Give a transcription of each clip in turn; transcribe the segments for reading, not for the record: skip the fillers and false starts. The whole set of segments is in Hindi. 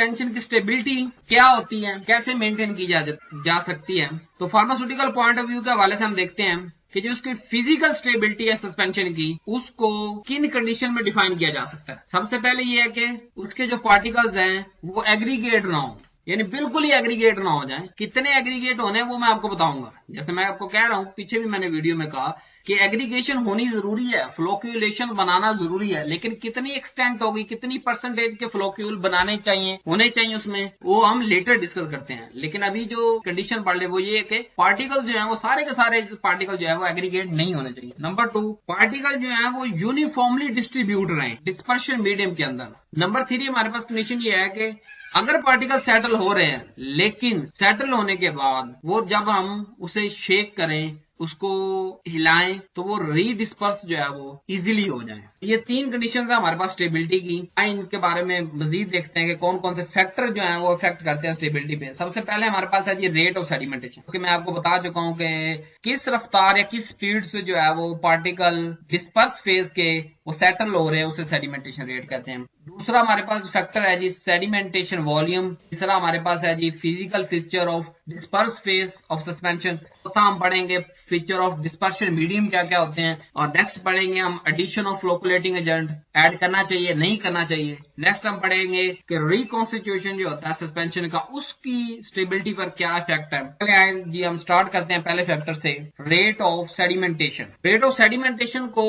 सस्पेंशन की स्टेबिलिटी क्या होती है, कैसे मेंटेन की जा सकती है। तो फार्मास्यूटिकल पॉइंट ऑफ व्यू के हवाले से हम देखते हैं कि जो उसकी फिजिकल स्टेबिलिटी है सस्पेंशन की, उसको किन कंडीशन में डिफाइन किया जा सकता है। सबसे पहले ये है कि उसके जो पार्टिकल्स हैं वो एग्रीगेट ना हो, यानी बिल्कुल ही एग्रीगेट ना हो जाए। कितने एग्रीगेट होने वो मैं आपको बताऊंगा। जैसे मैं आपको कह रहा हूं, पीछे भी मैंने वीडियो में कहा कि एग्रीगेशन होनी जरूरी है, फ्लोक्यूलेशन बनाना जरूरी है, लेकिन कितनी एक्सटेंट होगी, कितनी परसेंटेज के फ्लोक्यूल बनाने चाहिए, होने चाहिए उसमें, वो हम लेटर डिस्कस करते हैं। लेकिन अभी जो कंडीशन पढ़ ले वो ये है कि पार्टिकल जो है वो सारे के सारे पार्टिकल जो है वो एग्रीगेट नहीं होने चाहिए। नंबर 2, पार्टिकल जो है वो यूनिफॉर्मली डिस्ट्रीब्यूट रहे डिस्पर्शन मीडियम के अंदर। नंबर 3 हमारे पास कंडीशन ये है कि अगर पार्टिकल सेटल हो रहे हैं, लेकिन सेटल होने के बाद वो जब हम उसे शेक करें, उसको हिलाएं, तो वो रीडिस्पर्स जो है वो इजीली हो जाए। ये 3 कंडीशन है हमारे पास स्टेबिलिटी की। इनके बारे में मजीद देखते हैं कि कौन कौन से फैक्टर जो है वो इफेक्ट करते हैं स्टेबिलिटी पे। सबसे पहले हमारे पास है जी रेट ऑफ सेडिमेंटेशन, क्योंकि मैं आपको बता चुका हूं कि किस रफ्तार या किस स्पीड से जो है वो पार्टिकल डिस्पर्स फेज के वो सेटल हो रहे हैं, उसे सेडिमेंटेशन रेट कहते हैं। दूसरा हमारे पास फैक्टर है जी सेडिमेंटेशन वॉल्यूम। तीसरा हमारे पास है जी physical feature of disperse phase of suspension. चौथा हम पढ़ेंगे फीचर ऑफ डिस्पर्शन मीडियम क्या क्या होते हैं। और नेक्स्ट पढ़ेंगे हम addition of flocculating agent, add करना चाहिए नहीं करना चाहिए। नेक्स्ट हम पढ़ेंगे कि रिकॉन्स्टिट्यूशन जो होता है सस्पेंशन का, उसकी स्टेबिलिटी पर क्या इफेक्ट है। पहले आए जी हम स्टार्ट करते हैं पहले फैक्टर से, rate of sedimentation. Rate of sedimentation को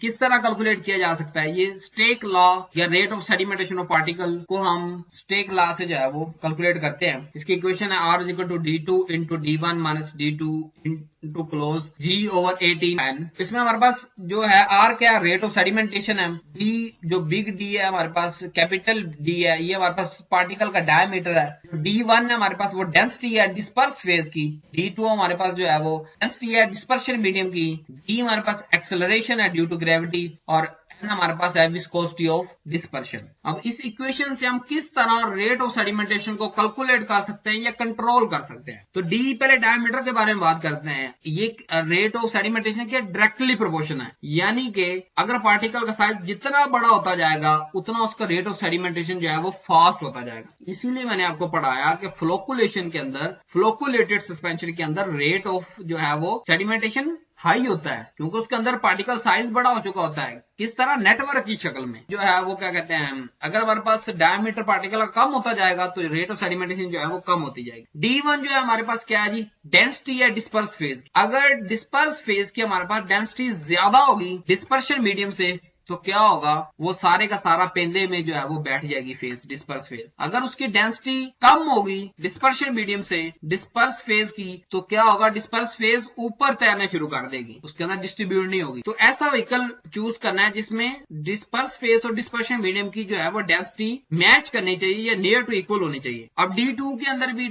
किस तरह कैलकुलेट किया जा सकता है, ये स्टेक लॉ या rate of sedimentation of particle को हम स्टेक लॉ से जो है वो कैलकुलेट करते हैं। इसकी इक्वेशन है R equal to D2 into D1 minus D2 into close G over 18n। इसमें हमारे पास जो है R क्या रेट ऑफ सेडिमेंटेशन है, D जो बिग D है हमारे पास, कैपिटल D है, ये हमारे पास पार्टिकल का डायमीटर है। D1 है हमारे पास वो डेंसिटी है डिस्पर्स फेज की। D2 हमारे पास जो है वो डेंसिटी है डिस्पर्शन मीडियम की। D हमारे पास एक्सेलरेशन है ड्यू टू ग्रेविटी, और हमारे पास है विस्कोसिटी ऑफ डिस्पर्शन। अब इस इक्वेशन से हम किस तरह रेट ऑफ सेडिमेंटेशन को कैलकुलेट कर सकते हैं या कंट्रोल कर सकते हैं। तो डी पहले डायमीटर के बारे में बात करते हैं। ये रेट ऑफ सेडिमेंटेशन के डायरेक्टली प्रोपोर्शन है, यानी कि अगर पार्टिकल का साइज जितना बड़ा होता जाएगा उतना उसका रेट ऑफ सेडिमेंटेशन जो है वो फास्ट होता जाएगा। इसीलिए मैंने आपको पढ़ाया कि फ्लोकुलेशन के अंदर, फ्लोकुलेटेड सस्पेंशन के अंदर रेट ऑफ जो है वो सेडिमेंटेशन हाई होता है, क्योंकि उसके अंदर पार्टिकल साइज बड़ा हो चुका होता है। किस तरह, नेटवर्क की शक्ल में जो है वो क्या कहते हैं, अगर हमारे पास डायमीटर पार्टिकल का कम होता जाएगा तो रेट ऑफ सेडिमेंटेशन जो है वो कम होती जाएगी। D1 जो है हमारे पास क्या है जी, डेंसिटी है डिस्पर्स फेज। अगर डिस्पर्स फेज की हमारे पास डेंसिटी ज्यादा होगी डिस्पर्शन मीडियम से, तो क्या होगा, वो सारे का सारा पेंदे में जो है वो बैठ जाएगी फेज, डिस्पर्स फेज। अगर उसकी डेंसिटी कम होगी डिस्पर्शन मीडियम से डिस्पर्स फेज की, तो क्या होगा, डिस्पर्स फेज ऊपर तैरना शुरू कर देगी, उसके अंदर डिस्ट्रीब्यूट नहीं होगी। तो ऐसा व्हीकल चूज करना है जिसमें डिस्पर्स फेज और डिस्पर्शन मीडियम की जो है वो डेंसिटी मैच करनी चाहिए या नियर टू इक्वल होनी चाहिए। अब D2 के अंदर भी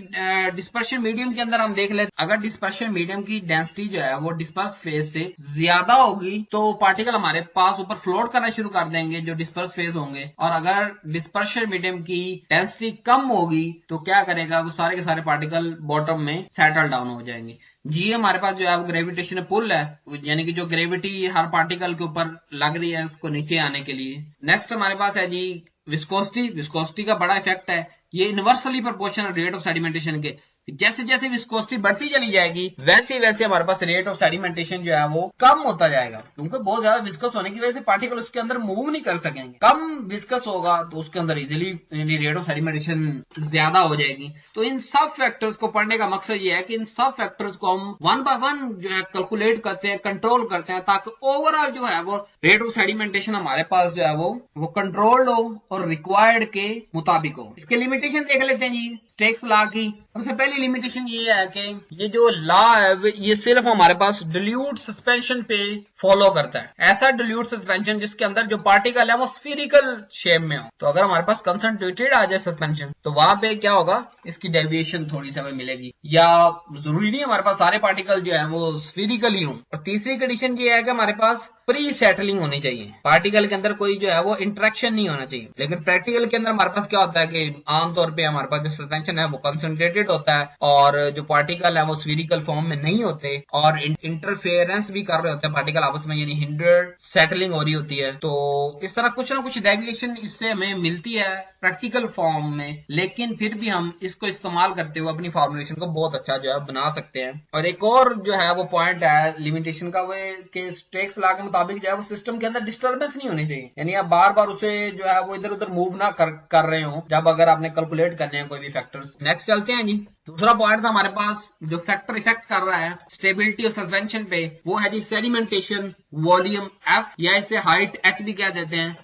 डिस्पर्शन मीडियम के अंदर हम देख लेते, अगर डिस्पर्शन मीडियम की डेंसिटी जो है वो डिस्पर्स फेज से ज्यादा होगी तो पार्टिकल हमारे पास ऊपर फ्लोट करना शुरू कर देंगे जो डिस्पर्स फेज होंगे। और अगर डिस्पर्शन मीडियम की डेंसिटी कम होगी तो क्या करेगा, वो सारे के सारे पार्टिकल बॉटम में सेटल डाउन हो जाएंगे। जी हमारे पास जो है वो ग्रेविटेशन पुल है, यानी कि जो ग्रेविटी हर पार्टिकल के ऊपर लग रही है उसको नीचे आने के लिए। नेक्स्ट हमारे पास है जी विस्कोसिटी। विस्कोसिटी का बड़ा इफेक्ट है, ये inversely proportional rate of sedimentation के। जैसे जैसे विस्कोसिटी बढ़ती चली जाएगी वैसे वैसे हमारे पास रेट ऑफ सेडिमेंटेशन जो है वो कम होता जाएगा, क्योंकि बहुत ज्यादा विस्कस होने की वजह से पार्टिकल उसके अंदर मूव नहीं कर सकेंगे। कम विस्कस होगा तो उसके अंदर इजीली रेट ऑफ सेडिमेंटेशन ज्यादा हो जाएगी। तो इन सब फैक्टर्स को पढ़ने का मकसद ये है कि इन सब फैक्टर्स को हम वन बाय वन जो है कैलकुलेट करते हैं, कंट्रोल करते हैं, ताकि ओवरऑल जो है वो रेट ऑफ सेडिमेंटेशन हमारे पास जो है वो कंट्रोल्ड हो और रिक्वायर्ड के मुताबिक हो। इसके लिमिटेशन देख लेते हैं जी स्टेक्स लॉ की। सबसे पहली लिमिटेशन ये है कि ये जो लॉ है ये सिर्फ हमारे पास डिल्यूट सस्पेंशन पे फॉलो करता है। ऐसा डिल्यूट सस्पेंशन जिसके अंदर जो पार्टिकल है वो स्फीरिकल शेप में हो। तो अगर हमारे पास कंसंट्रेटेड आ जाए सस्पेंशन तो वहां पे क्या होगा, इसकी डेविएशन थोड़ी सी हमें मिलेगी, या जरूरी नहीं हमारे पास सारे पार्टिकल जो है वो स्फीरिकल ही हो। और तीसरी कंडीशन ये है कि हमारे पास प्री सेटलिंग होनी चाहिए, पार्टिकल के अंदर कोई जो है वो इंटरेक्शन नहीं होना चाहिए। लेकिन प्रैक्टिकल के अंदर हमारे पास क्या होता है कि आमतौर पर हमारे पास जो सस्पेंशन सस्पेंशन है वो कंसंट्रेटेड होता है और जो पार्टिकल है वो स्फीरिकल फॉर्म में नहीं होते और इंटरफेरेंस भी कर रहे होते हैं पार्टिकल आपस में, यानी हिंडर सेटलिंग हो रही होती है। तो इस तरह कुछ ना कुछ डेविएशन इससे हमें मिलती है प्रैक्टिकल फॉर्म में, लेकिन फिर भी हम इसको इस्तेमाल करते हुए अपनी फॉर्मुलेशन को बहुत अच्छा जो है बना सकते हैं। और एक और जो है वो पॉइंट है लिमिटेशन का, वो कि स्टोक्स लॉ के मुताबिक जो है वो सिस्टम के अंदर डिस्टर्बेंस नहीं होनी चाहिए, यानी आप बार बार उसे जो है वो इधर उधर मूव ना कर रहे हो जब अगर आपने कैलकुलेट करने हैं कोई भी फैक्टर्स। नेक्स्ट चलते हैं जी। दूसरा पॉइंट था हमारे पास जो फैक्टर इफेक्ट कर रहा है स्टेबिलिटी और सस्पेंशन पे, वो है जी सेडिमेंटेशन वॉल्यूम एफ, या इसे हाइट एच भी कह देते हैं।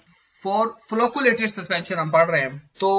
फॉर फ्लोकुलेटेड सस्पेंशन हम पढ़ रहे हैं, तो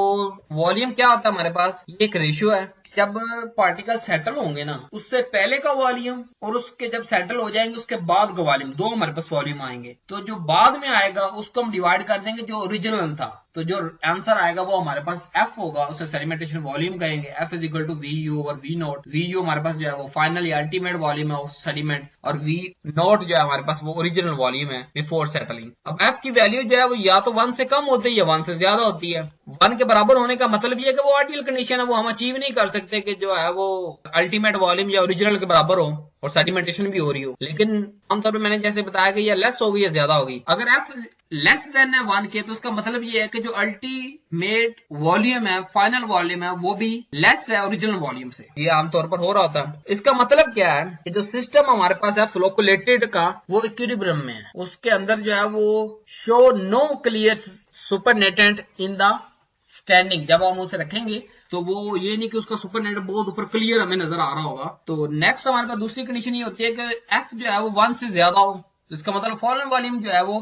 वॉल्यूम क्या होता है हमारे पास, ये एक रेशियो है। जब पार्टिकल सेटल होंगे ना, उससे पहले का वॉल्यूम और उसके जब सेटल हो जाएंगे उसके बाद का वॉल्यूम, दो हमारे पास वॉल्यूम आएंगे। तो जो बाद में आएगा उसको हम डिवाइड कर देंगे जो ओरिजिनल था, तो जो आंसर आएगा वो हमारे पास एफ होगा, उसे सेडिमेंटेशन वॉल्यूम कहेंगे। F is equal to V u over V nought. V u हमारे पास जो है वो फाइनल या अल्टीमेट वॉल्यूम है सेडिमेंट, और वी नॉट जो है हमारे पास वो ओरिजिनल वॉल्यूम है बिफोर सेटलिंग। अब एफ की वैल्यू जो है वो या तो 1 से कम होती है या 1 से ज्यादा होती है। 1 के बराबर होने का मतलब ये है कि वो आइडियल कंडीशन है, वो हम अचीव नहीं कर सकते कि जो है वो अल्टीमेट वॉल्यूम या ओरिजिनल के बराबर हो और सेडिमेंटेशन भी हो रही हो। लेकिन आमतौर पर मैंने जैसे बताया कि ये लेस होगी या ज्यादा होगी। अगर एफ लेस देन है 1 के, तो उसका मतलब ये है कि जो अल्टीमेट वॉल्यूम है, फाइनल वॉल्यूम है, वो भी लेस है ओरिजिनल वॉल्यूम से। ये आमतौर पर हो रहा होता है। इसका मतलब क्या है कि जो सिस्टम हमारे पास है फ्लोकुलेटेड का, वो इक्विलिब्रियम में है, उसके अंदर जो है वो show no clear supernatant in the standing. जब हम उसे रखेंगे तो वो ये नहीं कि उसका सुपरनेट बहुत ऊपर क्लियर हमें नजर आ रहा होगा। तो नेक्स्ट हमारे पास दूसरी कंडीशन ये होती है कि एफ जो है वो 1 से ज्यादा हो, इसका मतलब फॉलन वॉल्यूम जो है वो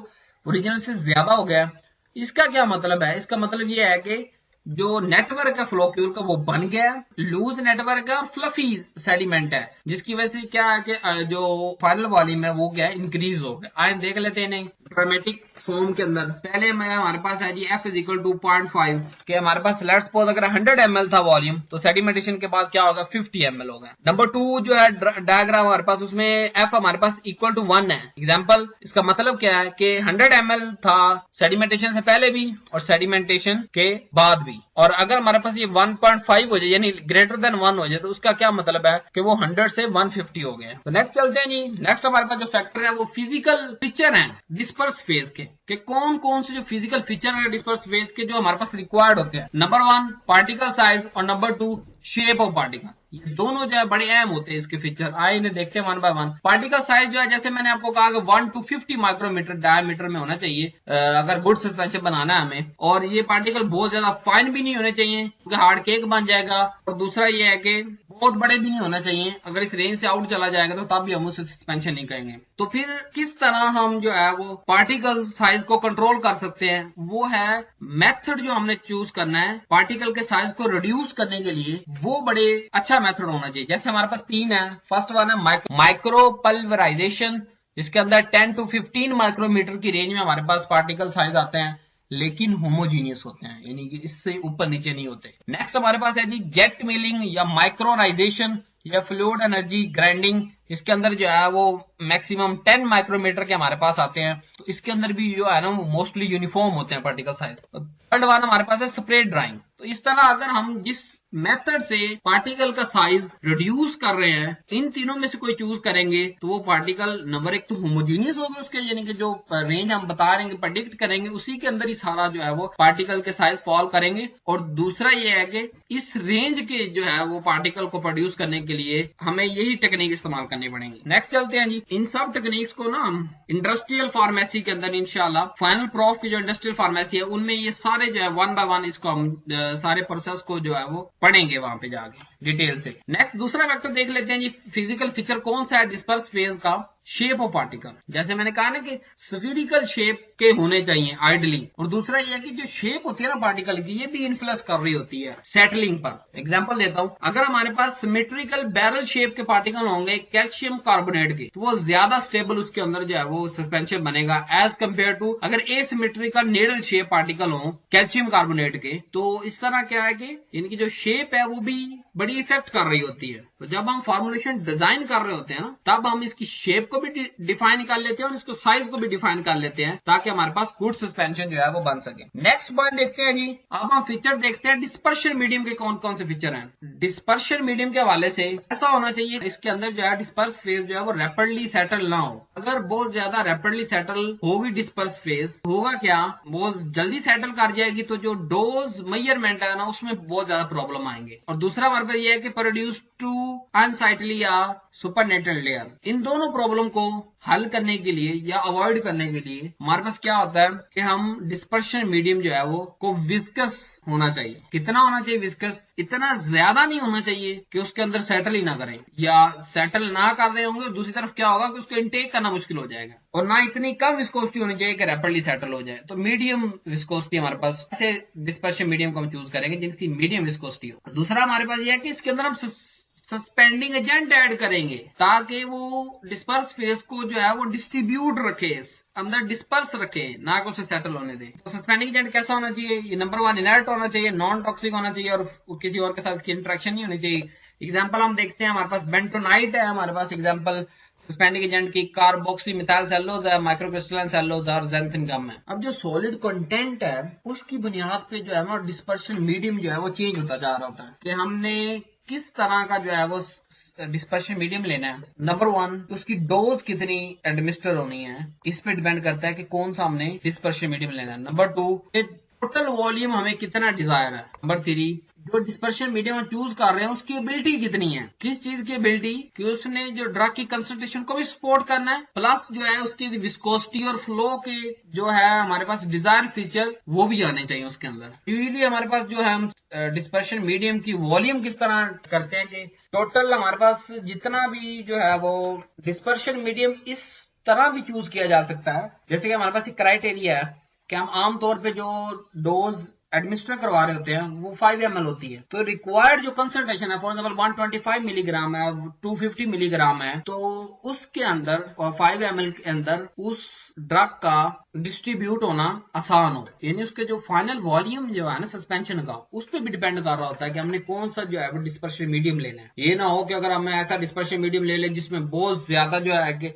ओरिजिनल से ज्यादा हो गया। इसका क्या मतलब है, इसका मतलब ये है कि जो नेटवर्क है फ्लोक्यूल का वो बन गया, लूज नेटवर्क है और फ्लफी सेडिमेंट है, जिसकी वजह से क्या है कि जो फाइनल वॉल्यूम है वो क्या है इंक्रीज हो गया। आइए देख लेते हैं ड्रामेटिक फॉर्म के अंदर। पहले हमारे पास है जी f इज इक्वल टू 0.5 के हमारे पास लेट्स सपोज अगर 100 ml था वॉल्यूम, तो सेडिमेंटेशन के बाद क्या होगा 50 ml होगा। नंबर 2 जो है डायग्राम हमारे पास, उसमें f हमारे पास इक्वल टू 1 है। एग्जांपल, इसका मतलब क्या है कि 100 ml था सेडिमेंटेशन से पहले भी और सेडिमेंटेशन के बाद भी, और अगर हमारे पास ये 1.5 हो जाए यानी ग्रेटर देन 1 हो जाए, तो उसका क्या मतलब है कि वो 100 से 150 हो गया। तो नेक्स्ट चलते हैं जी। नेक्स्ट हमारे पास जो फैक्टर है वो फिजिकल फीचर है डिस्पर्स फेज के, कौन कौन से जो फिजिकल फीचर है डिस्पर्स फेज के जो हमारे पास रिक्वायर्ड होते हैं। नंबर 1 पार्टिकल साइज और नंबर 2 शेप ऑफ पार्टिकल। ये दोनों जो है बड़े अहम होते हैं इसके फीचर। आइए इन्हें देखते हैं 1 बाय 1। पार्टिकल साइज जो है, जैसे मैंने आपको कहा कि 1 to 50 माइक्रोमीटर डायमीटर में होना चाहिए अगर गुड सस्पेंशन बनाना है हमें। और ये पार्टिकल बहुत ज्यादा फाइन भी नहीं होने चाहिए क्योंकि हार्ड केक बन जाएगा, और दूसरा ये है कि बहुत बड़े भी नहीं होना चाहिए। अगर इस रेंज से आउट चला जाएगा तो तब भी हम उसे सस्पेंशन नहीं कहेंगे। तो फिर किस तरह हम जो है वो पार्टिकल साइज को कंट्रोल कर सकते हैं, वो है मेथड जो हमने चूज करना है पार्टिकल के साइज को रिड्यूस करने के लिए, वो बड़े अच्छा मेथड होना चाहिए। जैसे हमारे पास 3 है। फर्स्ट वन है माइक्रो पल्वराइजेशन, जिसके अंदर 10 to 15 माइक्रोमीटर की रेंज में हमारे पास पार्टिकल साइज आते हैं, लेकिन होमोजीनियस होते हैं, यानी कि इससे ऊपर नीचे नहीं होते। नेक्स्ट हमारे पास है जी जेट मिलिंग या माइक्रोनाइजेशन या फ्लूइड एनर्जी ग्राइंडिंग। इसके अंदर जो है वो मैक्सिमम 10 माइक्रोमीटर के हमारे पास आते हैं। तो इसके अंदर भी जो है ना वो मोस्टली यूनिफॉर्म होते हैं पार्टिकल साइज। थर्ड वन हमारे पास है स्प्रे ड्राइंग। तो इस तरह अगर हम जिस मेथड से पार्टिकल का साइज रिड्यूस कर रहे हैं, इन तीनों में से कोई चूज करेंगे तो वो पार्टिकल नंबर 1 तो होमोजीनियस होगा उसके, यानी कि जो रेंज हम बता रहे हैं प्रेडिक्ट करेंगे उसी के अंदर ही सारा जो है वो पार्टिकल के साइज फॉल करेंगे। और दूसरा ये है कि इस रेंज के जो है वो पार्टिकल को प्रोड्यूस करने के लिए हमें यही टेक्निक इस्तेमाल करनी पड़ेगी। नेक्स्ट चलते हैं जी। इन सब टेक्निक्स को ना हम इंडस्ट्रियल फार्मेसी के अंदर इंशाल्लाह फाइनल प्रॉफ की जो इंडस्ट्रियल फार्मेसी है उनमें ये सारे जो है 1 बाय 1 इसको हम सारे प्रोसेस को जो है वो पढ़ेंगे वहां पे जाके डिटेल से। नेक्स्ट दूसरा फैक्टर देख लेते हैं जी, फिजिकल फीचर कौन सा है डिस्पर्स फेज का, शेप ऑफ पार्टिकल। जैसे मैंने कहा ना कि स्फीरिकल शेप के होने चाहिए आइडली, और दूसरा ये है कि जो शेप होती है ना पार्टिकल की, ये भी इन्फ्लुएंस कर रही होती है सेटलिंग पर। एग्जांपल देता हूं, अगर हमारे पास सिमेट्रिकल बैरल शेप के पार्टिकल होंगे कैल्शियम कार्बोनेट के, तो वो ज्यादा स्टेबल उसके अंदर जो है वो सस्पेंशन बनेगा एज कंपेयर टू अगर एसिमेट्रिकल नेडल शेप पार्टिकल हो कैल्शियम कार्बोनेट के। तो इस तरह क्या है कि इनकी जो शेप है वो भी बड़ी इफेक्ट कर रही होती है। तो जब हम फॉर्मुलेशन डिजाइन कर रहे होते हैं ना, तब हम इसकी शेप को भी डिफाइन कर लेते हैं और इसको साइज को भी डिफाइन कर लेते हैं, ताकि हमारे पास गुड सस्पेंशन जो है वो बन सके। नेक्स्ट पॉइंट देखते हैं जी, अब हम फीचर देखते हैं डिस्पर्शन मीडियम के कौन कौन से फीचर हैं। डिस्पर्शन मीडियम के हवाले से ऐसा होना चाहिए इसके अंदर जो है डिस्पर्स फेज जो है वो रैपिडली सेटल ना हो। अगर बहुत ज्यादा रैपिडली सेटल होगी डिस्पर्स फेज, होगा क्या, बहुत जल्दी सेटल कर जाएगी, तो जो डोज मेजरमेंट है ना उसमें बहुत ज्यादा प्रॉब्लम आएंगे। और दूसरा हमारे पास ये है कि प्रोड्यूस टू अनसाइटली या सुपरनेटल लेयर। इन दोनों प्रॉब्लम को हल करने के लिए या अवॉइड करने के लिए हमारे पास क्या होता है कि हम डिस्पर्शन मीडियम जो है वो को विस्कस होना चाहिए। कितना होना चाहिए विस्कस? इतना ज्यादा नहीं होना चाहिए कि उसके अंदर सेटल ही ना करें, या सेटल ना कर रहे होंगे, और दूसरी तरफ क्या होगा कि उसको इंटेक करना मुश्किल हो जाएगा। और ना इतनी कम विस्कोसिटी होनी चाहिए कि रैपिडली सेटल हो जाए। तो मीडियम विस्कोसिटी हमारे पास, ऐसे डिस्पर्शन मीडियम को हम चूज करेंगे जिनकी मीडियम विस्कोसिटी हो। दूसरा हमारे पास यह है कि इसके अंदर हम सस्पेंडिंग एजेंट ऐड करेंगे ताकि वो डिस्पर्स फेज को जो है वो डिस्ट्रीब्यूट रखे, अंदर डिस्पर्स रखे, ना कि उसे सेटल होने दे। तो सस्पेंडिंग एजेंट कैसा होना चाहिए? ये नंबर 1 इनर्ट होना चाहिए, नॉन टॉक्सिक होना चाहिए और किसी और के साथ इसकी इंटरेक्शन नहीं होनी चाहिए। एग्जाम्पल हम देखते हैं, हमारे पास बेंटोनाइट है, हमारे पास एग्जाम्पल सस्पेंडिंग एजेंट की कार्बोक्सी मिथाइल सेलुलोज है, माइक्रोक्रिस्टलाइन सेलुलोज और ज़ैंथिन गम है। अब जो सॉलिड कंटेंट है उसकी बुनियाद पे जो है ना डिस्पर्शन मीडियम जो है वो चेंज होता जा रहा होता है कि हमने किस तरह का जो है वो डिस्पर्शन मीडियम लेना है। नंबर 1 उसकी डोज कितनी एडमिनिस्टर होनी है, इस पे डिपेंड करता है कि कौन सा हमने डिस्पर्शन मीडियम लेना है। नंबर 2 टोटल वॉल्यूम हमें कितना डिजायर है। नंबर 3 जो डिस्पर्शन मीडियम चूज कर रहे हैं उसकी एबिलिटी कितनी है, किस चीज की एबिलिटी कि उसने जो ड्रग की कंसंट्रेशन को भी सपोर्ट करना है, प्लस जो है उसकी विस्कोसिटी और फ्लो के जो है हमारे पास डिजायर फीचर वो भी आने चाहिए उसके अंदर। यूजुअली हमारे पास जो है हम डिस्पर्शन मीडियम की वॉल्यूम किस तरह करते हैं कि टोटल हमारे पास जितना भी जो है वो डिस्पर्शन मीडियम इस तरह भी चूज किया जा सकता है, जैसे कि हमारे पास एक क्राइटेरिया है कि हम आमतौर पे जो डोज एडमिनिस्टर करवा रहे होते हैं वो 5 ml होती है, तो रिक्वायर्ड जो कंसंट्रेशन है फॉर एग्जांपल 125 मिलीग्राम है, 250 मिलीग्राम है, तो उसके अंदर और 5 ml के अंदर उस ड्रग का डिस्ट्रीब्यूट होना आसान हो, यानी उसके जो फाइनल वॉल्यूम जो है ना सस्पेंशन का उस पर भी डिपेंड कर रहा होता है कि हमने कौन सा जो है वो डिस्पर्शन मीडियम लेना है। ये ना हो कि अगर हमें ऐसा डिस्पर्शन मीडियम ले लें जिसमें बहुत ज्यादा जो है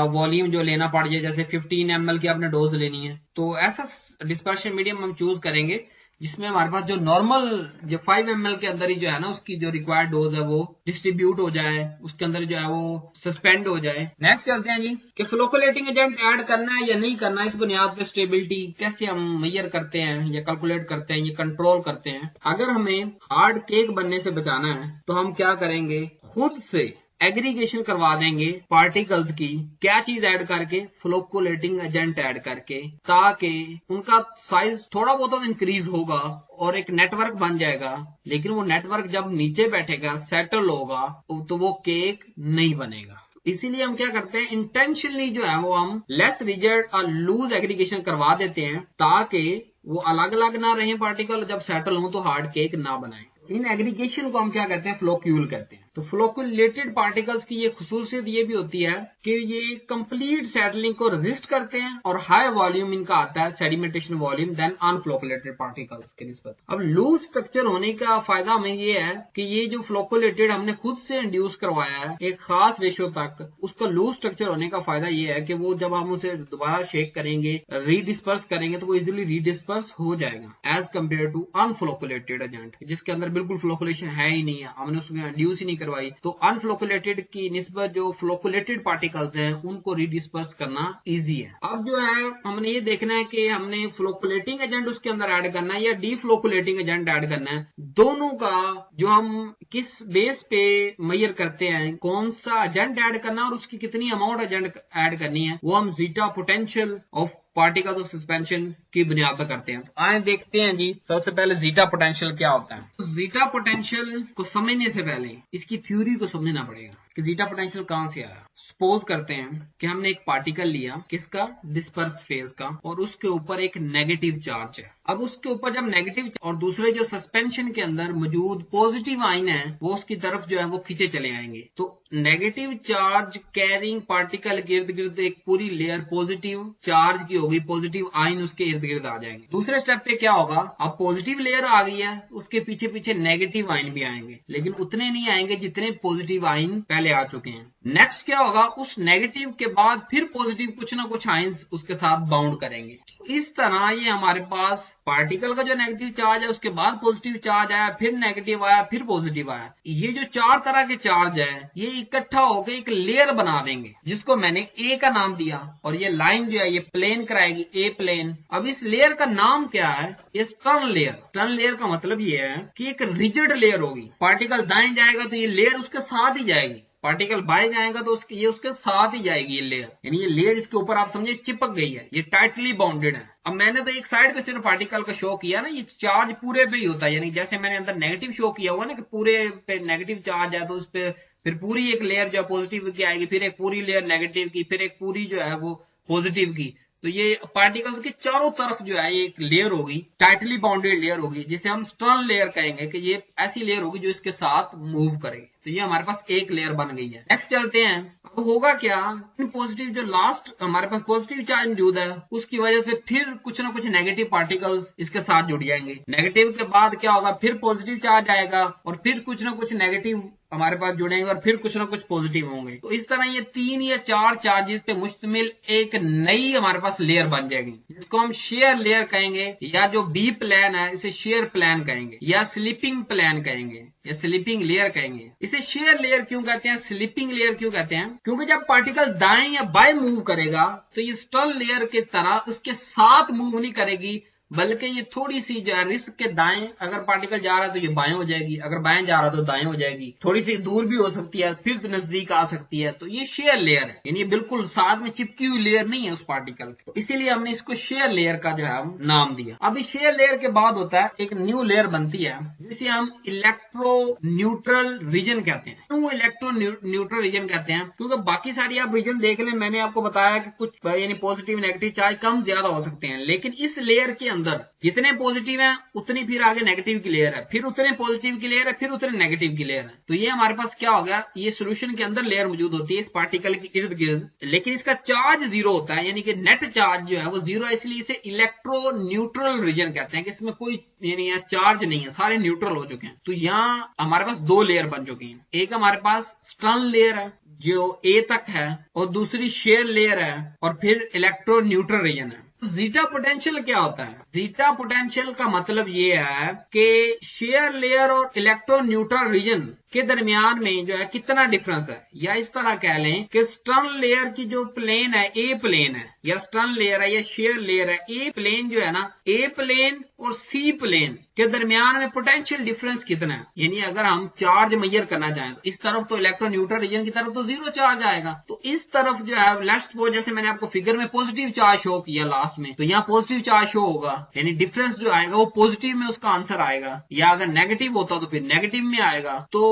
वॉल्यूम जो लेना पड़ जाए, जैसे 15 ml की आपने डोज लेनी है, तो ऐसा डिस्पर्शन मीडियम हम चूज करेंगे जिसमें हमारे पास जो नॉर्मल जो 5 ml के अंदर ही जो है ना उसकी जो रिक्वायर्ड डोज है वो डिस्ट्रीब्यूट हो जाए, उसके अंदर जो है वो सस्पेंड हो जाए। नेक्स्ट चलते हैं जी कि फ्लोकुलेटिंग एजेंट ऐड करना है या नहीं करना है, इस बुनियाद पे स्टेबिलिटी कैसे हम मेजर करते हैं या कैलकुलेट करते हैं, ये कंट्रोल करते हैं। अगर हमें हार्ड केक बनने से बचाना है तो हम क्या करेंगे, खुद से एग्रीगेशन करवा देंगे पार्टिकल्स की, क्या चीज ऐड करके, फ्लोकुलेटिंग एजेंट ऐड करके, ताकि उनका साइज थोड़ा बहुत इंक्रीज होगा और एक नेटवर्क बन जाएगा। लेकिन वो नेटवर्क जब नीचे बैठेगा, सेटल होगा, तो वो केक नहीं बनेगा। इसीलिए हम क्या करते हैं, इंटेंशनली जो है वो हम लेस रिजिड और लूज एग्रीगेशन करवा देते हैं ताकि वो अलग अलग ना रहे पार्टिकल, जब सेटल हो तो हार्ड केक ना बनाए। इन एग्रीगेशन को हम क्या कहते हैं, फ्लोक्यूल कहते हैं। तो फ्लोकुलेटेड पार्टिकल्स की ये खुसूसियत ये भी होती है कि ये कंप्लीट सेटलिंग को रेजिस्ट करते हैं और हाई वॉल्यूम इनका आता है सेडिमेंटेशन वॉल्यूम देन अनफ्लोकुलेटेड पार्टिकल्स के निस्बत। अब लूज स्ट्रक्चर होने का फायदा हमें ये है कि ये जो फ्लोकुलेटेड हमने खुद से इंड्यूस करवाया है एक खास रेशियो तक, उसका लूज स्ट्रक्चर होने का फायदा ये है कि वो जब हम उसे दोबारा शेक करेंगे, रीडिस्पर्स करेंगे, तो वो इजिली रीडिस्पर्स हो जाएगा एज कम्पेयर टू अनफ्लोकुलेटेड एजेंट जिसके अंदर बिल्कुल फ्लोकुलेशन है ही नहीं है, हमने उसमें इंड्यूस ही नहीं करवाई। तो अनफ्लोकुलेटेड की निस्बत जो फ्लोकुलेटेड पार्टिकल्स हैं उनको रीडिस्पर्स करना इजी है। अब जो है हमने ये देखना है कि हमने फ्लोकुलेटिंग एजेंट उसके अंदर ऐड करना है या डीफ्लोकुलेटिंग एजेंट ऐड करना है। दोनों का जो हम किस बेस पे मेजर करते हैं, कौन सा एजेंट ऐड करना है और उसकी कितनी अमाउंट एजेंट ऐड करनी है, वो हम zeta potential of particles of suspension की बुनियाद पर करते हैं। तो आए देखते हैं जी, सबसे पहले जीटा पोटेंशियल क्या होता है। जीटा पोटेंशियल को समझने से पहले इसकी थ्योरी को समझना पड़ेगा कि जीटा पोटेंशियल कहां से आया। सपोज करते हैं कि हमने एक पार्टिकल लिया किसका, डिस्पर्स फेज का, और उसके ऊपर एक नेगेटिव चार्ज है। अब उसके ऊपर जब नेगेटिव और दूसरे जो सस्पेंशन के अंदर मौजूद पॉजिटिव आयन है वो उसकी तरफ जो है वो खींचे चले आएंगे, तो नेगेटिव चार्ज कैरिंग पार्टिकल के इर्द गिर्द एक पूरी लेयर पॉजिटिव चार्ज की होगी, पॉजिटिव आयन उसके इर्द गिर्द आ जाएंगे। दूसरे स्टेप पे क्या होगा, अब पॉजिटिव लेयर आ गई है, उसके पीछे पीछे नेगेटिव आयन भी आएंगे, लेकिन उतने नहीं आएंगे जितने पॉजिटिव आयन पहले आ चुके हैं। नेक्स्ट क्या होगा, उस नेगेटिव के बाद फिर पॉजिटिव कुछ ना कुछ आयंस उसके साथ बाउंड करेंगे। तो इस तरह ये हमारे पास पार्टिकल का जो नेगेटिव चार्ज है उसके बाद पॉजिटिव चार्ज आया, फिर नेगेटिव आया, फिर पॉजिटिव आया। ये जो 4 तरह के चार्ज है ये इकट्ठा होकर एक लेयर बना देंगे जिसको मैंने ए का नाम दिया, और ये लाइन जो है ये प्लेन कराएगी, ए प्लेन। अब इस लेयर का नाम क्या है, ये स्टर्न लेयर। स्टर्न लेयर का मतलब ये है कि एक रिजिड लेयर होगी। पार्टिकल दाएं जाएगा तो ये लेयर उसके साथ ही जाएगी, पार्टिकल बाएं जाएगा तो ये उसके साथ ही जाएगी ये लेयर, यानी ये लेयर इसके ऊपर आप समझे चिपक गई है, ये टाइटली बाउंडेड है। अब मैंने तो एक साइड पे सिर्फ पार्टिकल का शो किया ना, ये चार्ज पूरे पे ही होता है, यानी जैसे मैंने अंदर नेगेटिव शो किया हुआ ना कि पूरे पे नेगेटिव चार्ज है तो उस पे फिर पूरी एक लेयर जो है पॉजिटिव की आएगी, फिर एक पूरी लेयर नेगेटिव की, फिर एक पूरी जो है वो पॉजिटिव की। तो ये पार्टिकल्स के चारों तरफ जो है ये एक लेयर होगी, टाइटली बाउंडेड लेयर होगी, जिसे हम स्टर्न लेयर कहेंगे कि ये ऐसी लेयर होगी जो इसके साथ मूव करेगी। तो ये हमारे पास एक लेयर बन गई है। नेक्स्ट चलते हैं, अब होगा क्या, पॉजिटिव जो लास्ट हमारे पास पॉजिटिव चार्ज मौजूद है उसकी वजह से फिर कुछ ना कुछ नेगेटिव पार्टिकल्स इसके साथ जुड़ जाएंगे। नेगेटिव के बाद क्या होगा, फिर पॉजिटिव चार्ज आएगा और फिर कुछ ना कुछ नेगेटिव हमारे पास जुड़ेंगे और फिर कुछ ना कुछ पॉजिटिव होंगे। तो इस तरह ये 3 या 4 चार्जेस पे मुश्तमिल एक नई हमारे पास लेयर बन जाएगी जिसको हम शेयर लेयर कहेंगे, या जो बी प्लेन है इसे शेयर प्लेन कहेंगे, या स्लीपिंग प्लेन कहेंगे, या स्लीपिंग लेयर कहेंगे। इसे शेयर लेयर क्यों कहते हैं, स्लीपिंग लेयर क्यों कहते हैं, क्योंकि जब पार्टिकल दाएं या बाएं मूव करेगा तो ये स्टर्न लेयर की तरह उसके साथ मूव नहीं करेगी, बल्कि ये थोड़ी सी जो है रिस्क के दाएं, अगर पार्टिकल जा रहा है तो ये बाएं हो जाएगी, अगर बाएं जा रहा है तो दाएं हो जाएगी, थोड़ी सी दूर भी हो सकती है, फिर तो नजदीक आ सकती है। तो ये शेयर लेयर है, यानी बिल्कुल साथ में चिपकी हुई लेयर नहीं है उस पार्टिकल की, तो इसीलिए हमने इसको शेयर लेयर का जो है नाम दिया। अब इस शेयर लेयर के बाद होता है एक न्यू लेयर बनती है जिसे हम इलेक्ट्रो न्यूट्रल रीजन कहते हैं। क्यों इलेक्ट्रो न्यूट्रल रीजन कहते हैं, क्योंकि बाकी सारी आप रीजन देख लें, मैंने आपको बताया कि कुछ यानी पॉजिटिव नेगेटिव चार्ज कम ज्यादा हो सकते हैं, लेकिन इस लेयर के अंदर जितने पॉजिटिव हैं उतनी फिर आगे नेगेटिव की लेयर है, फिर उतने पॉजिटिव की लेयर है, फिर उतने नेगेटिव की लेयर है। तो ये हमारे पास क्या हो गया, ये सॉल्यूशन के अंदर लेयर मौजूद होती है इस पार्टिकल के इर्द गिर्द, लेकिन इसका चार्ज 0 होता है, यानी कि नेट चार्ज जो है वो 0 है, इसलिए इसे इलेक्ट्रो न्यूट्रल रीजन कहते हैं कि इसमें कोई यानी चार्ज नहीं है, सारे न्यूट्रल हो चुके हैं। तो यहाँ हमारे पास 2 लेयर बन चुकी हैं, एक हमारे पास स्टर्न लेयर है जो ए तक है और दूसरी शेयर लेयर है और फिर इलेक्ट्रो न्यूट्रल रीजन है। जीटा पोटेंशियल क्या होता है, जीटा पोटेंशियल का मतलब ये है कि शेयर लेयर और इलेक्ट्रो न्यूट्रल रीजन के दरमियान में जो है कितना डिफरेंस है, या इस तरह कह लें कि स्टर्न लेयर की जो प्लेन है ए प्लेन है, या स्टर्न लेयर है या शेयर लेयर है, ए प्लेन जो है ना, ए प्लेन और सी प्लेन के दरमियान में पोटेंशियल डिफरेंस कितना है। यानी अगर हम चार्ज मेजर करना चाहें तो इस तरफ तो इलेक्ट्रो न्यूट्रल रीजन की तरफ तो 0 चार्ज आएगा, तो इस तरफ जो है लेट्स सपोज जैसे मैंने आपको फिगर में पॉजिटिव चार्ज शो किया लास्ट में, तो यहाँ पॉजिटिव चार्ज शो होगा, यानी डिफरेंस जो आएगा वो पॉजिटिव में उसका आंसर आएगा, या अगर नेगेटिव होता तो फिर नेगेटिव में आएगा। तो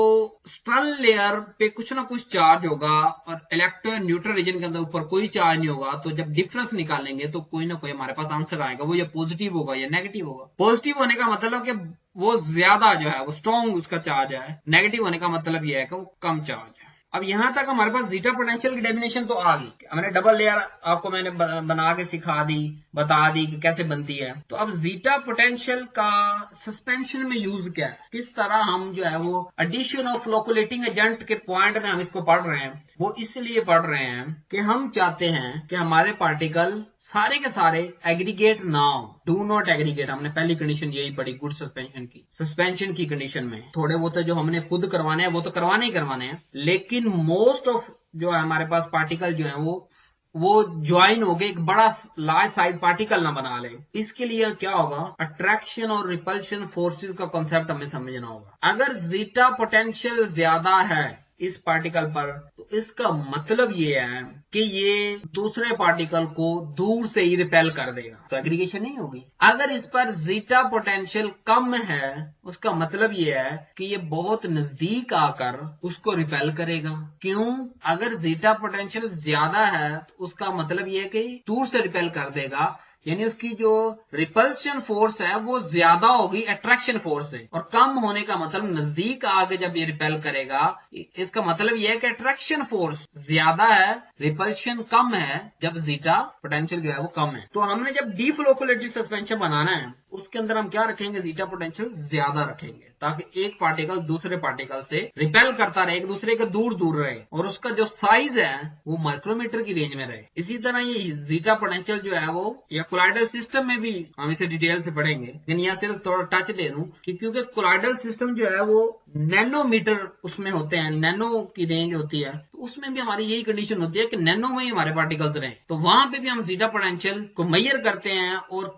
स्टर्न लेयर पे कुछ ना कुछ चार्ज होगा और इलेक्ट्रो न्यूट्रल रीजन के अंदर ऊपर कोई चार्ज नहीं होगा, तो जब डिफरेंस निकालेंगे तो कोई ना कोई हमारे पास आंसर आएगा, वो या पॉजिटिव होगा या नेगेटिव होगा। पॉजिटिव होने का मतलब कि वो ज्यादा जो है वो स्ट्रॉन्ग उसका चार्ज है, नेगेटिव होने का मतलब ये है कि वो कम चार्ज है। अब यहां तक हमारे पास जीटा पोटेंशियल की डेफिनेशन तो आ गई, हमने डबल लेयर आपको मैंने बना के सिखा दी, बता दी कि कैसे बनती है। तो अब जीटा पोटेंशियल का सस्पेंशन में यूज क्या है, किस तरह हम जो है वो एडिशन ऑफ फ्लोकुलेटिंग एजेंट के पॉइंट में हम इसको पढ़ रहे हैं, वो इसलिए पढ़ रहे हैं कि हम चाहते हैं कि हमारे पार्टिकल सारे के सारे एग्रीगेट ना हो, डू नॉट एग्रीगेट। हमने पहली कंडीशन यही पढ़ी गुड सस्पेंशन की। सस्पेंशन की कंडीशन में थोड़े बहुत जो हमने खुद करवाने हैं वो तो करवाने ही करवाने हैं, लेकिन मोस्ट ऑफ जो है हमारे पास पार्टिकल जो है वो ज्वाइन हो गए, एक बड़ा लार्ज साइज पार्टिकल ना बना ले। इसके लिए क्या होगा, अट्रैक्शन और रिपल्शन फोर्सेस का कॉन्सेप्ट हमें समझना होगा। अगर जीटा पोटेंशियल ज्यादा है इस पार्टिकल पर, तो इसका मतलब ये है कि ये दूसरे पार्टिकल को दूर से ही रिपेल कर देगा, तो एग्रीगेशन नहीं होगी। अगर इस पर जीटा पोटेंशियल कम है, उसका मतलब ये है कि ये बहुत नजदीक आकर उसको रिपेल करेगा। क्यों? अगर जीटा पोटेंशियल ज्यादा है तो उसका मतलब ये है कि दूर से रिपेल कर देगा, यानी उसकी जो रिपल्शन फोर्स है वो ज्यादा होगी अट्रैक्शन फोर्स से, और कम होने का मतलब नजदीक आगे जब ये रिपेल करेगा, इसका मतलब ये है कि अट्रैक्शन फोर्स ज्यादा है, रिपल्शन कम है जब जीटा पोटेंशियल जो है वो कम है। तो हमने जब डीफ्लोकुलेटरी सस्पेंशन बनाना है उसके अंदर हम क्या रखेंगे, जीटा पोटेंशियल ज्यादा रखेंगे, ताकि एक पार्टिकल दूसरे पार्टिकल से रिपेल करता रहे, एक दूसरे के दूर दूर रहे, और उसका जो साइज है वो माइक्रोमीटर की रेंज में रहे। इसी तरह ये जीटा पोटेंशियल जो है वो या कोलाइडल सिस्टम में भी हम इसे डिटेल से पढ़ेंगे, लेकिन यहाँ सिर्फ थोड़ा टच दे दूं कि क्योंकि कोलाइडल सिस्टम जो है वो नैनोमीटर उसमें होते हैं, नैनो की रेंज होती है, तो उसमें भी हमारी यही कंडीशन होती है कि नैनो में ही हमारे पार्टिकल्स रहे, तो वहां पे भी हम जीटा पोटेंशियल को मेजर करते हैं और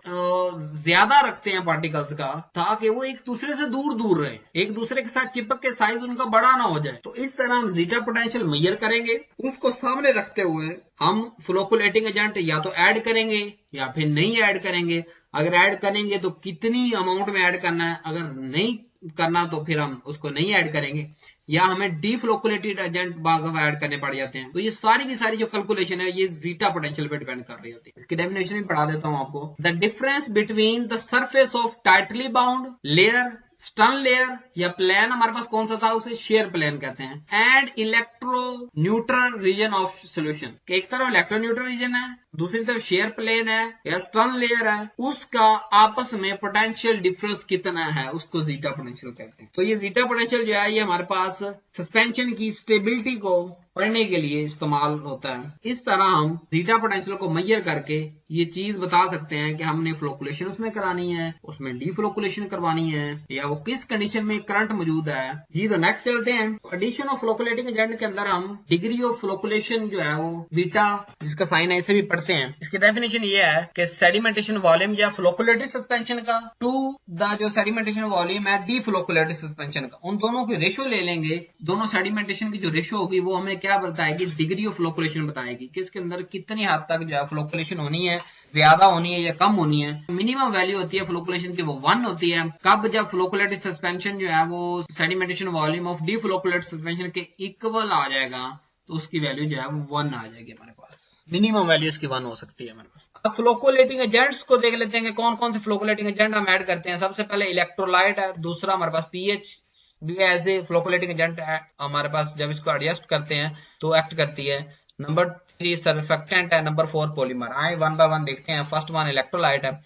ज्यादा रखते हैं पार्टिकल्स का, ताकि वो एक दूसरे से दूर दूर रहे, एक दूसरे के साथ चिपक के साइज उनका बड़ा ना हो जाए। तो इस तरह हम जीटा पोटेंशियल मेजर करेंगे, उसको सामने रखते हुए हम फ्लोकुलेटिंग एजेंट या तो ऐड करेंगे या फिर नहीं ऐड करेंगे। अगर ऐड करेंगे तो कितनी अमाउंट में ऐड करना है, अगर नहीं करना तो फिर हम उसको नहीं ऐड करेंगे, या हमें डीफ्लोकुलेटेड एजेंट बाज़ ऐड करने पड़ जाते हैं। तो ये सारी की सारी जो कैलकुलेशन है ये जीटा पोटेंशियल पे डिपेंड कर रही होती है। इसकी डेफिनेशन भी पढ़ा देता हूं आपको। The difference between the surface of tightly bound layer, stern layer या प्लेन, हमारे पास कौन सा था, उसे शेयर प्लेन कहते हैं, and electroneutral region of solution. एक तरफ इलेक्ट्रो न्यूट्रल रीजन है, दूसरी तरफ शेयर प्लेन है या स्टर्न लेयर है, उसका आपस में पोटेंशियल डिफरेंस कितना है उसको जीटा पोटेंशियल कहते हैं। तो ये जीटा पोटेंशियल जो है ये हमारे पास सस्पेंशन की स्टेबिलिटी को पढ़ने के लिए इस्तेमाल होता है। इस तरह हम जीटा पोटेंशियल को मेजर करके ये चीज बता सकते हैं कि हमने फ्लोकुलेशन उसमें करानी है, उसमें डीफ्लोकुलेशन करवानी है, या वो किस कंडीशन में करंट मौजूद है। जी तो नेक्स्ट चलते हैं। एडिशन ऑफ फ्लोकुलेटिंग एजेंट के अंदर हम डिग्री ऑफ फ्लोकुलेशन जो है वो बीटा, जिसका साइन है, इसे भी पढ़ते हैं। इसकी डेफिनेशन ये है कि सेडिमेंटेशन वॉल्यूम या फ्लोकुलेटरी सस्पेंशन का टू द जो सेडिमेंटेशन वॉल्यूम है डीफ्लोकुलेटरी सस्पेंशन का, उन दोनों की रेशो ले लेंगे। दोनों सेडिमेंटेशन की जो रेशो होगी वो हमें क्या बताएगी, डिग्री ऑफ फ्लोकुलेशन बताएगी कि इसके अंदर कितनी हद तक जो है फ्लोकुलेशन होनी है, ज्यादा होनी है या कम होनी है। मिनिमम वैल्यू होती है फ्लोकुलेशन की वो 1 होती है। कब? जब फ्लोकुलेटरी सस्पेंशन जो है वो सेडिमेंटेशन वॉल्यूम ऑफ डीफ्लोकुलेटरी सस्पेंशन के इक्वल आ जाएगा, तो उसकी वैल्यू जो है वो 1 आ जाएगी हमारे पास। मिनिमम वैल्यू इसकी 1 हो सकती है हमारे पास। अब फ्लोकुलेटिंग एजेंट्स को देख लेते हैं कि कौन कौन से फ्लोकुलेटिंग एजेंट हम ऐड करते हैं। सबसे पहले इलेक्ट्रोलाइट है, दूसरा हमारे पास पीएच भी एज ए फ्लोकुलेटिंग एजेंट है हमारे पास, जब इसको एडजस्ट करते हैं तो एक्ट करती है। नंबर 3 सर्फेक्टेंट है, नंबर 4 पॉलीमर। आए वन बाय वन देखते हैं। फर्स्ट वन इलेक्ट्रोलाइट है।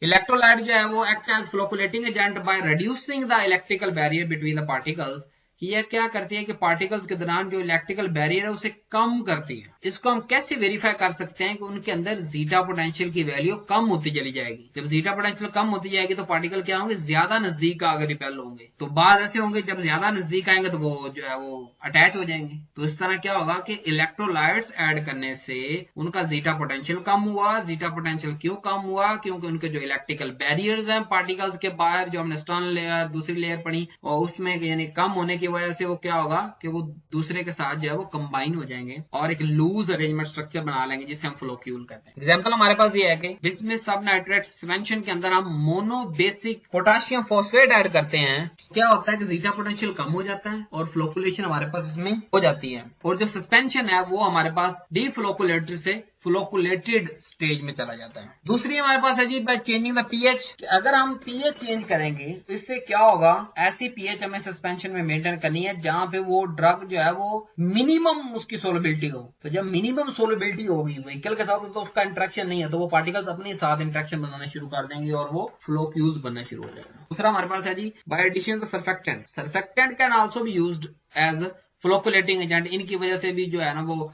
इलेक्ट्रोलाइट जो है वो act as flocculating agent by reducing the electrical barrier between the particles. यह क्या करती है कि पार्टिकल्स के दौरान जो इलेक्ट्रिकल बैरियर है उसे कम करती है। इसको हम कैसे वेरीफाई कर सकते हैं कि उनके अंदर जीटा पोटेंशियल की वैल्यू कम होती चली जाएगी। जब जीटा पोटेंशियल कम होती जाएगी तो पार्टिकल क्या होंगे, ज्यादा नजदीक आकर रिपेल होंगे। तो बाद ऐसे होंगे जब ज्यादा नजदीक आएंगे तो वो जो है वो अटैच हो जाएंगे। तो इस तरह क्या होगा कि इलेक्ट्रोलाइट्स ऐड करने से उनका जीटा पोटेंशियल कम हुआ। जीटा पोटेंशियल क्यों कम हुआ? क्योंकि उनके जो इलेक्ट्रिकल बैरियर्स हैं पार्टिकल्स के बाहर, जो हमने स्टर्न लेयर दूसरी लेयर पढ़ी, और उसमें यानी कम होने की वजह से वो क्या होगा कि वो दूसरे के साथ जो है वो कंबाइन हो जाएंगे और एक लूज अरेंजमेंट स्ट्रक्चर बना लेंगे, जिसे हम फ्लोक्यूल कहते हैं। एग्जांपल हमारे पास ये है कि बिस्मुथ सब नाइट्रेट सस्पेंशन के अंदर हम mono basic potassium phosphate add करते हैं। क्या होता है कि जीटा पोटेंशियल कम हो जाता है और फ्लोकुलेशन हमारे पास इसमें हो जाती है, और जो सस्पेंशन है वो हमारे पास डीफ्लोकुलेटरी से फ्लोकुलेटेड स्टेज में चला जाता है। दूसरी हमारे पास है जी बाय चेंजिंग द पीएच। अगर हम पीएच चेंज करेंगे तो इससे क्या होगा, ऐसी पीएच हमें सस्पेंशन में मेंटेन करनी है जहां पे वो ड्रग जो है वो मिनिमम उसकी सोलबिलिटी हो। तो जब मिनिमम सोलबिलिटी होगी व्हीकल के साथ तो उसका इंटरेक्शन नहीं है, तो वो पार्टिकल्स अपने साथ इंटरेक्शन बनाना शुरू कर देंगे और वो फ्लोक्यूल्स बनना शुरू हो जाएगा। दूसरा हमारे पास है जी by addition the surfactant. Surfactant can also be used as flocculating agent. इनकी वजह से भी जो है ना वो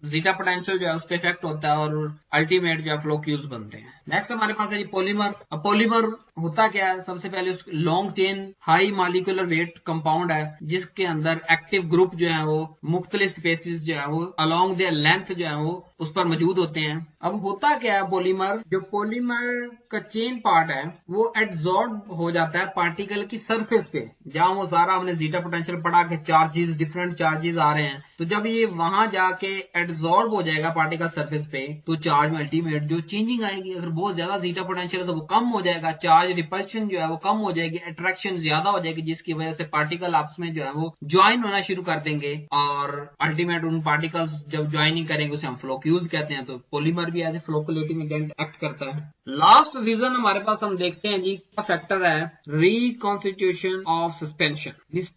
जीटा पोटेंशियल जो है उस पर इफेक्ट होता है और अल्टीमेट जो है फ्लोक्यूल्स बनते हैं। नेक्स्ट हमारे पास है पॉलीमर। अब पॉलीमर होता क्या है, सबसे पहले उस long chain high molecular weight compound है जिसके अंदर एक्टिव ग्रुप जो है वो मुख्तलिफ स्पेसिस जो है वो अलोंग द लेंथ जो है वो उस पर मौजूद होते हैं। अब होता क्या है, पॉलीमर जो पॉलीमर का चेन पार्ट है वो एड्सॉर्ब हो जाता है पार्टिकल की सरफेस पे, जहां वो सारा हमने जीटा पोटेंशियल पढ़ा के चार्जेस डिफरेंट चार्जेस आ रहे हैं, तो जब ये वहां जाके एड्सॉर्ब हो जाएगा पार्टिकल सरफेस पे तो चार्ज में अल्टीमेट जो चेंजिंग आएगी, अगर बहुत ज्यादा जीटा पोटेंशियल है तो वो कम हो जाएगा, चार्ज रिपल्शन जो है वो कम हो जाएगी, अट्रैक्शन ज्यादा हो जाएगी, जिसकी वजह से पार्टिकल आपस में जो है वो ज्वाइन होना शुरू कर देंगे और अल्टीमेट उन पार्टिकल्स जब ज्वाइनिंग करेंगे उसे हम फ्लोक्यूल्स कहते हैं। तो पॉलीमर भी as a flocculating agent act करता है। लास्ट रीजन हमारे पास हम देखते हैं जी क्या फैक्टर है, रिकॉन्स्टिट्यूशन ऑफ सस्पेंशन।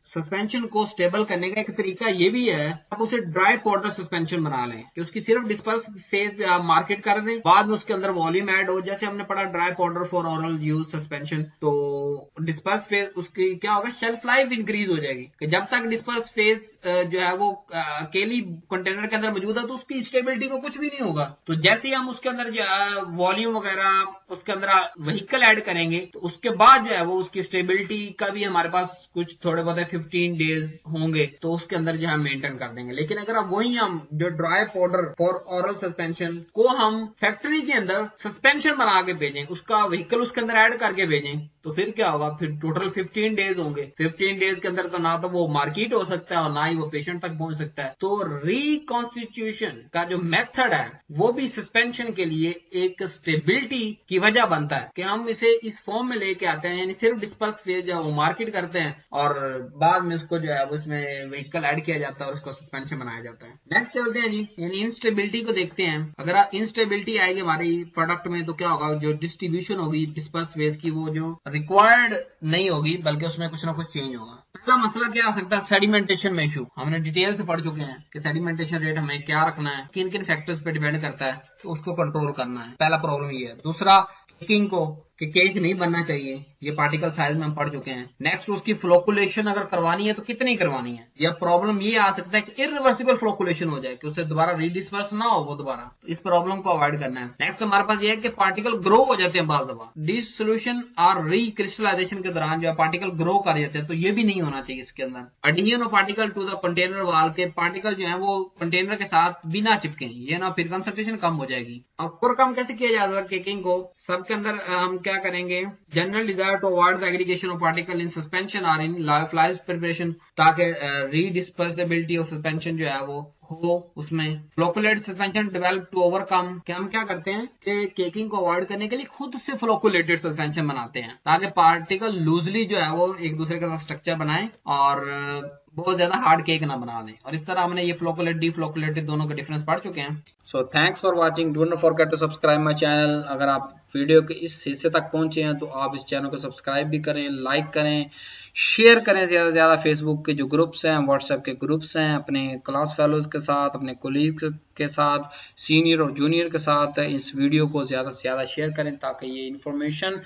सस्पेंशन को स्टेबल करने का एक तरीका ये भी है आप उसे ड्राई पाउडर सस्पेंशन बना लें कि उसकी सिर्फ डिस्पर्स फेज आप मार्केट कर दें, बाद में उसके अंदर वॉल्यूम ऐड हो, जैसे हमने पढ़ा dry powder for oral use suspension, तो डिस्पर्स फेज उसकी क्या होगा, शेल्फ लाइफ इंक्रीज हो जाएगी कि जब तक डिस्पर्स फेज जो है वो अकेली कंटेनर के अंदर मौजूद है तो उसकी स्टेबिलिटी को कुछ भी नहीं होगा। तो जैसे ही हम उसके अंदर जो है वॉल्यूम वगैरह उसके अंदर व्हीकल ऐड करेंगे तो उसके बाद जो है वो उसकी स्टेबिलिटी का भी हमारे पास कुछ थोड़े बहुत 15 डेज होंगे तो उसके अंदर जो है मेंटेन कर देंगे। लेकिन अगर अब वही हम जो dry powder for oral suspension को हम फैक्ट्री के अंदर सस्पेंशन बना के भेजें, उसका व्हीकल उसके अंदर ऐड करके भेजें, तो फिर क्या होगा, फिर टोटल 15 डेज होंगे। 15 डेज के अंदर तो ना तो वो मार्केट हो सकता है और ना ही वो पेशेंट तक पहुंच सकता है। तो रिकॉन्स्टिट्यूशन का जो मेथड है वो भी सस्पेंशन के लिए एक स्टेबिलिटी की वजह बनता है कि हम इसे इस फॉर्म में लेके आते हैं, यानी सिर्फ डिस्पर्स फेज जो वो मार्केट करते हैं और बाद में उसको जो है उसमें व्हीकल ऐड किया जाता है और उसको सस्पेंशन बनाया जाता है। नेक्स्ट चलते हैं जी, यानी इंस्टेबिलिटी को देखते हैं। अगर इंस्टेबिलिटी आएगी हमारी प्रोडक्ट में तो क्या होगा, जो डिस्ट्रीब्यूशन होगी डिस्पर्स फेज की वो जो रिक्वायर्ड नहीं होगी बल्कि उसमें कुछ ना कुछ चेंज होगा। पहला मसला क्या आ सकता है, सेडिमेंटेशन में इशू। हमने डिटेल से पढ़ चुके हैं कि सेडिमेंटेशन रेट हमें क्या रखना है, किन किन फैक्टर्स पे डिपेंड करता है, तो उसको कंट्रोल करना है। पहला प्रॉब्लम ये है। दूसरा केकिंग को कि केक नहीं बनना चाहिए, ये पार्टिकल साइज में हम पढ़ चुके हैं। नेक्स्ट उसकी फ्लोकुलेशन अगर करवानी है तो कितनी करवानी है, या प्रॉब्लम ये आ सकता है कि इरिवर्सिबल फ्लोकुलेशन हो जाए कि उसे दोबारा रीडिस्पर्स ना हो वो दोबारा, तो इस प्रॉब्लम को अवॉइड करना है। नेक्स्ट हमारे पास ये है कि पार्टिकल ग्रो हो जाते हैं बार दफा, डिसोल्यूशन और रिक्रिस्टलाइजेशन के दौरान जो है पार्टिकल ग्रो कर जाते हैं, तो ये भी नहीं होना चाहिए इसके अंदर। Adhesion of particle to the container wall के पार्टिकल जो है वो कंटेनर के साथ बिना चिपके, ये ना फिर कंसंट्रेशन कम हो जाएगी। और कम कैसे किया जाता है केकिंग को, सबके अंदर हम क्या करेंगे, general desire to avoid the aggregation of particle in suspension और इन लाइफ प्रिपरेशन, ताकि रीडिस्पर्सिबिलिटी ऑफ सस्पेंशन जो है वो हो उसमें। फ्लोकुलेट सस्पेंशन डेवलप टू ओवरकम, कि हम क्या करते हैं कि केकिंग को अवॉइड करने के लिए खुद से फ्लोकुलेटेड सस्पेंशन बनाते हैं ताकि पार्टिकल लूजली जो है वो एक दूसरे के साथ स्ट्रक्चर बनाए और बहुत ज्यादा हार्ड केक ना बना दें। और इस तरह हमने ये फ्लोकुलेट डीफ्लोकुलेटेड दोनों का डिफरेंस पढ़ चुके हैं। So thanks for watching, don't forget to subscribe my channel. अगर आप वीडियो के इस हिस्से तक पहुंचे हैं तो आप इस चैनल को सब्सक्राइब भी करें, लाइक करें, शेयर करें ज्यादा से ज्यादा। फेसबुक के जो ग्रुप्स हैं, व्हाट्सएप के ग्रुप्स हैं, अपने क्लास फेलोज के साथ, अपने कोलीग्स के साथ, सीनियर और जूनियर के साथ इस वीडियो को ज्यादा से ज्यादा शेयर करें ताकि ये इन्फॉर्मेशन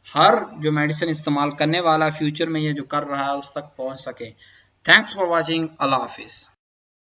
हर जो मेडिसिन इस्तेमाल करने वाला फ्यूचर में ये जो कर रहा है उस तक पहुंच सके। Thanks for watching. Allah Hafiz.